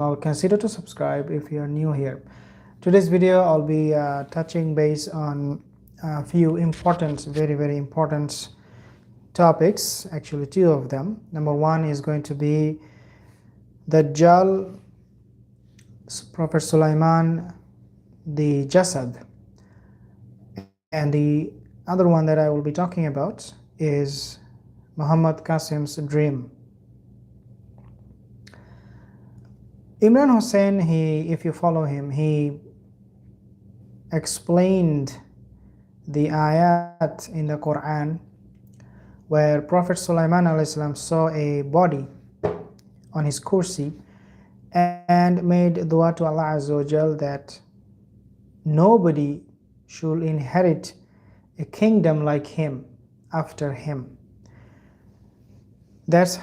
consider to subscribe if you are new here. Today's video I'll be touching base on a few important, very important topics, actually two of them. Number one is going to be Dajjal, Prophet Sulaiman, the Jasad, and the other one that I will be talking about is Muhammad Qasim's dream. Imran Hussein, if you follow him, he explained the ayat in the Quran where Prophet Sulaiman saw a body on his kursi and made dua to Allah Azza wa Jal that nobody should inherit a kingdom like him after him. That's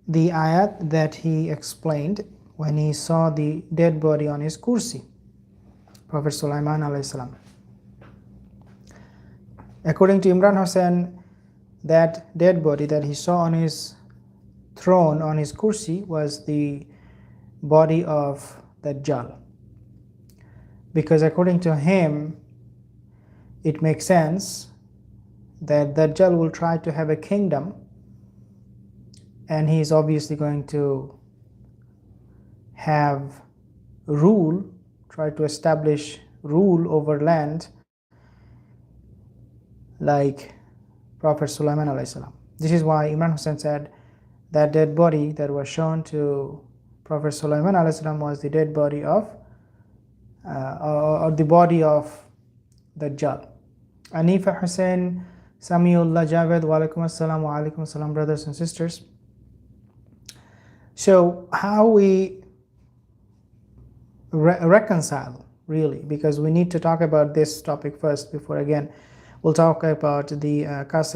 the ayat that he explained when he saw the dead body on his kursi, Prophet Sulaiman alayhi salam. According to Imran Hussein, that dead body that he saw on his throne, on his kursi, was the body of Dajjal. Because according to him, it makes sense that Dajjal will try to have a kingdom, and he is obviously going to have rule, try to establish rule over land like Prophet Sulaiman alayhi salam. This is why Imran Hussein said that dead body that was shown to Prophet Sulaiman alayhi salam was the dead body of or the body of Dajjal. Anifa Hussein, Samiullah Javed, wa alaikum assalam, brothers and sisters. So how we reconcile, really, because we need to talk about this topic first before again we'll talk about the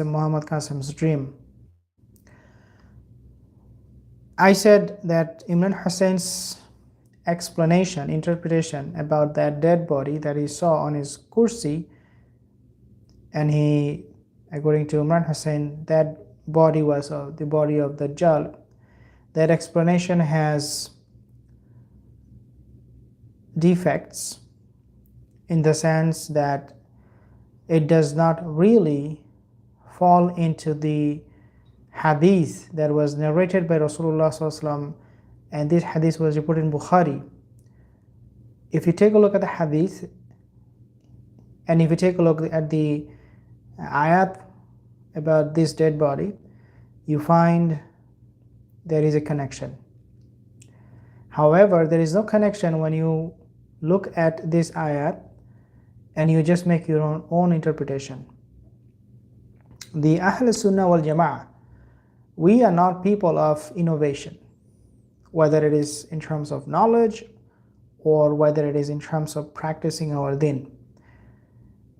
Muhammad Qasim's dream. I said that Imran Hussein's explanation, interpretation about that dead body that he saw on his kursi, and he, according to Imran Hussein, that body was the body of Dajjal. That explanation has defects in the sense that it does not really fall into the hadith that was narrated by Rasulullah SAW, and this hadith was reported in Bukhari. If you take a look at the hadith, and if you take a look at the ayat about this dead body, you find there is a connection. However, there is no connection when you look at this ayat and you just make your own interpretation. The Ahl Sunnah wal Jama'ah, we are not people of innovation, whether it is in terms of knowledge or whether it is in terms of practicing our din.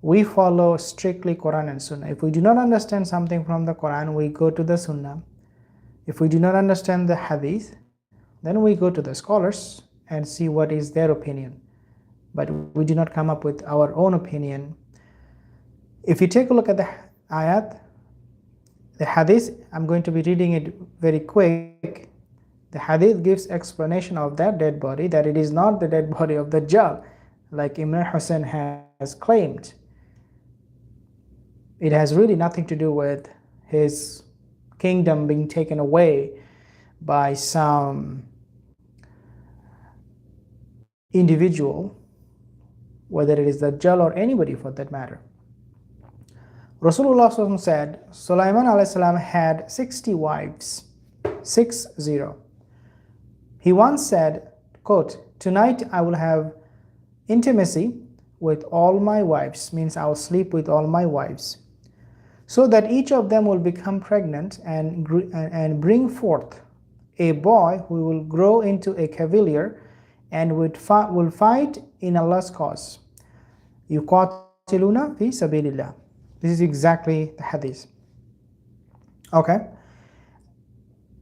We follow strictly Quran and Sunnah. If we do not understand something from the Quran, we go to the Sunnah. If we do not understand the hadith, then we go to the scholars and see what is their opinion. But we do not come up with our own opinion. If you take a look at the ayat, the hadith, I'm going to be reading it very quick. The hadith gives explanation of that dead body, that it is not the dead body of Dajjal, like Imran Hussein has claimed. It has really nothing to do with his kingdom being taken away by some individual, whether it is Dajjal or anybody for that matter. Rasulullah said Sulaiman had 60 wives, 60. He once said, quote, "Tonight I will have intimacy with all my wives," means I will sleep with all my wives, "so that each of them will become pregnant and bring forth a boy who will grow into a cavalier and will fight in Allah's cause. Yuqatiluna fi sabilillah." This is exactly the hadith. Okay.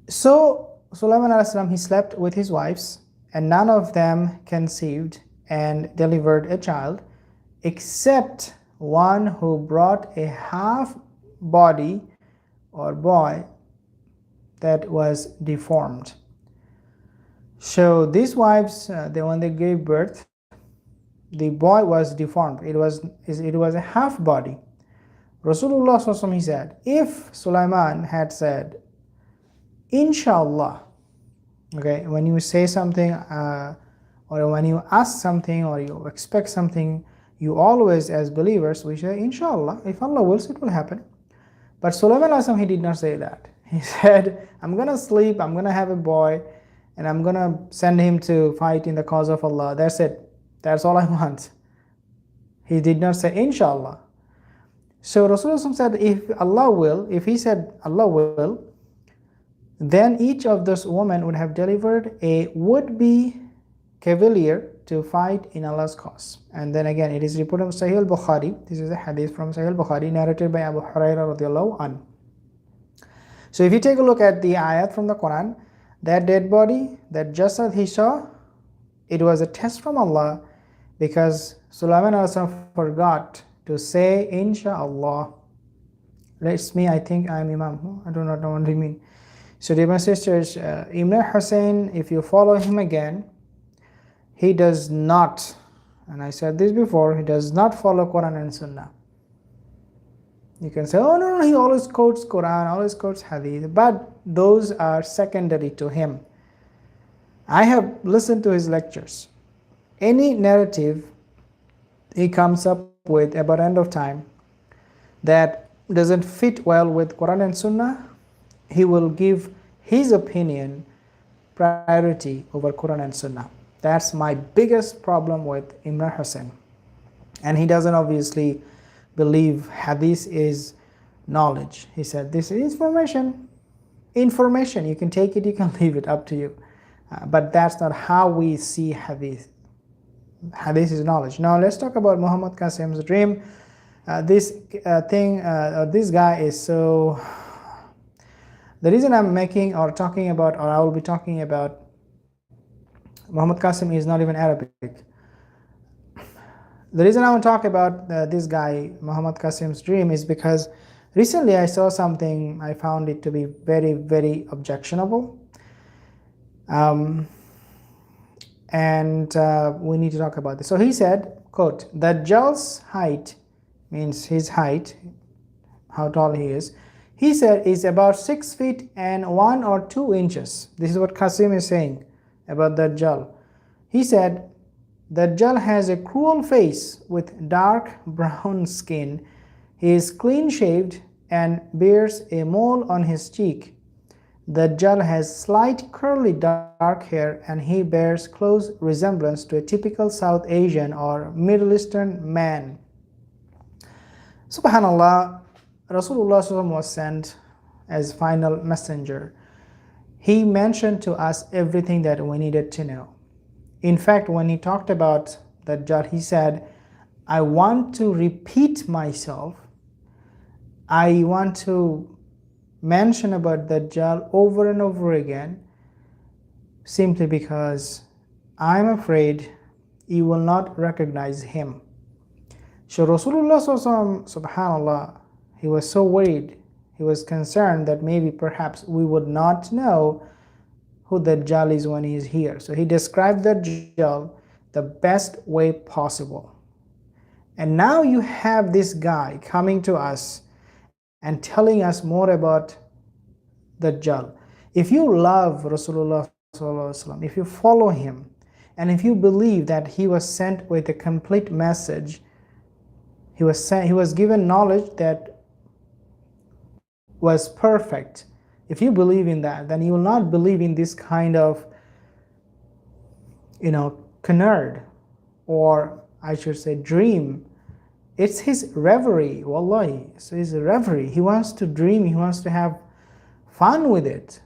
So Sulaiman he slept with his wives, and none of them conceived and delivered a child except one who brought a half body or boy that was deformed. So these wives, when they gave birth, the boy was deformed. It was a half body. Rasulullah SAW, he said, if Sulaiman had said, Inshallah, okay, when you say something or when you ask something or you expect something, you always, as believers, we say, Inshallah, if Allah wills, it will happen. But Sulaiman, he did not say that. He said, I'm going to sleep, I'm going to have a boy, and I'm going to send him to fight in the cause of Allah. That's it. That's all I want. He did not say, Inshallah. So Rasulullah said, if Allah will, if he said Allah will, then each of those women would have delivered a would-be cavalier to fight in Allah's cause. And then again, it is reported from Sahih al-Bukhari. This is a hadith from Sahih al-Bukhari, narrated by Abu Hurairah radiallahu anhu. So if you take a look at the ayat from the Quran, that dead body, that jasad he saw, it was a test from Allah, because Sulaiman also forgot to say Insha'Allah. It's me, I think I'm Imam. I do not know what they mean. So dear my sisters, Imam Hussein, if you follow him again, he does not, and I said this before, he does not follow Quran and Sunnah. You can say, oh no, he always quotes Quran, always quotes Hadith, but those are secondary to him. I have listened to his lectures. Any narrative he comes up with about end of time that doesn't fit well with Quran and Sunnah, he will give his opinion priority over Quran and Sunnah. That's my biggest problem with Imran Hussein. And he doesn't obviously believe Hadith is knowledge. He said, this is information. Information, you can take it, you can leave it, up to you. But that's not how we see Hadith. Hadith is knowledge. Now let's talk about Muhammad Qasim's dream. This guy is so... The reason I'm making or talking about, or I will be talking about, Muhammad Qasim is not even Arabic. The reason I want to talk about this guy, Muhammad Qasim's dream, is because recently I saw something, I found it to be very, very objectionable. And we need to talk about this. So he said, quote, Dajjal's height, means his height, how tall he is, he said is about 6 feet and 1 or 2 inches. This is what Qasim is saying about Dajjal. He said, Dajjal has a cruel face with dark brown skin. He is clean shaved and bears a mole on his cheek. Dajjal has slight curly dark hair, and he bears close resemblance to a typical South Asian or Middle Eastern man. Subhanallah, Rasulullah was sent as final messenger. He mentioned to us everything that we needed to know. In fact, when he talked about Dajjal, he said, I want to repeat myself. I want to mention about Dajjal over and over again, simply because I'm afraid you will not recognize him. So Rasulullah, subhanallah, he was so worried. He was concerned that maybe perhaps we would not know who Dajjal is when he is here. So he described Dajjal the best way possible. And now you have this guy coming to us and telling us more about Dajjal. If you love Rasulullah, if you follow him, and if you believe that he was sent with a complete message, he was given knowledge that was perfect. If you believe in that, then you will not believe in this kind of, canard, or I should say dream. It's his reverie, wallahi. So it's a reverie. He wants to dream, he wants to have fun with it.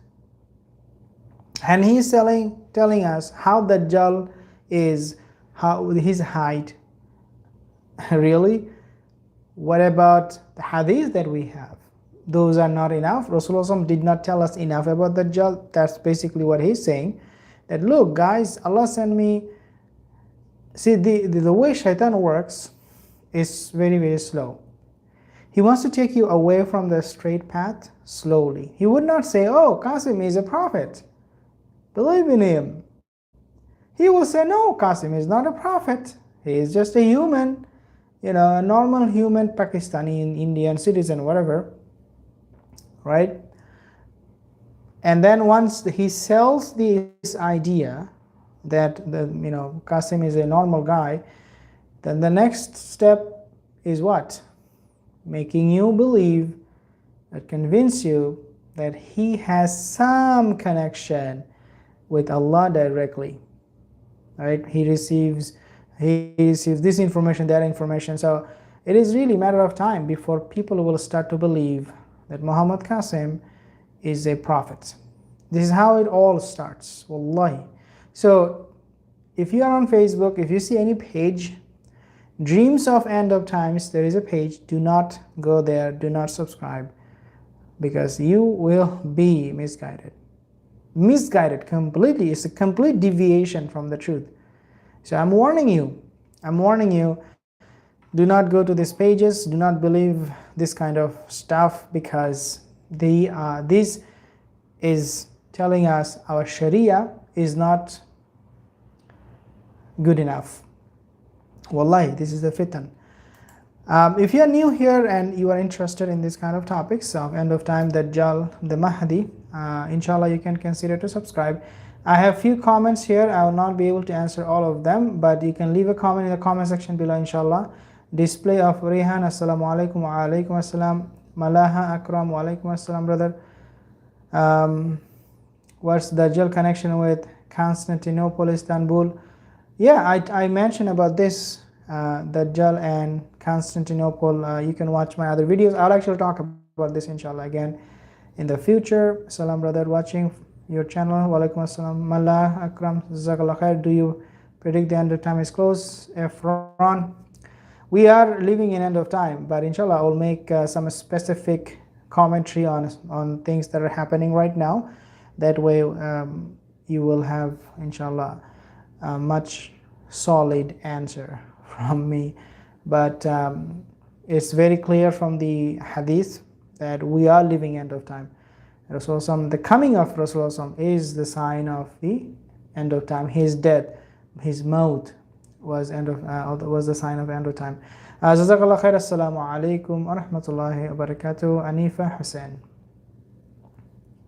And he's telling us how Dajjal is, how his height. Really? What about the hadith that we have? Those are not enough. Rasulullah did not tell us enough about Dajjal. That's basically what he's saying. That look, guys, Allah sent me. See, the way shaitan works is very, very slow. He wants to take you away from the straight path slowly. He would not say, oh, Qasim is a prophet. Believe in him. He will say, no, Qasim is not a prophet. He is just a human, a normal human Pakistani, Indian citizen, whatever, right? And then once he sells this idea that Qasim is a normal guy, then the next step is what? Making you believe, or convince you that he has some connection with Allah directly, right? He receives this information, that information. So it is really a matter of time before people will start to believe that Muhammad Qasim is a prophet. This is how it all starts, wallahi. So if you are on Facebook, if you see any page, Dreams of End of Times, there is a page. Do not go there, do not subscribe, because you will be misguided completely. It's a complete deviation from the truth. So I'm warning you, do not go to these pages, do not believe this kind of stuff, because this is telling us our Sharia is not good enough. Wallahi, this is the fitan. If you are new here and you are interested in this kind of topics of end of time, Dajjal, the Mahdi, inshallah you can consider to subscribe. I have few comments here. I will not be able to answer all of them, but you can leave a comment in the comment section below, inshallah. Display of Rehan, assalamu alaikum wa alaikum assalam. Malaha Akram, wa alaikum assalam, brother. What's Dajjal connection with Constantinople, Istanbul? Yeah, I mentioned about this, Dajjal and Constantinople. You can watch my other videos. I'll actually talk about this inshallah again in the future. Salam, brother, watching your channel. Wa alaikum assalam. Mallah Akram, Jazakallah khair. Do you predict the end of time is close? Efron, we are living in end of time, but inshallah I will make some specific commentary on things that are happening right now. That way you will have, inshallah, a much solid answer from me. But it's very clear from the hadith that we are living end of time. Rasulullah, the coming of Rasulullah is the sign of the end of time. His death, his maut was the sign of end of time. Jazakallah khair. Assalamu alaikum wa rahmatullahi wa barakatuh. Anifa Hussain.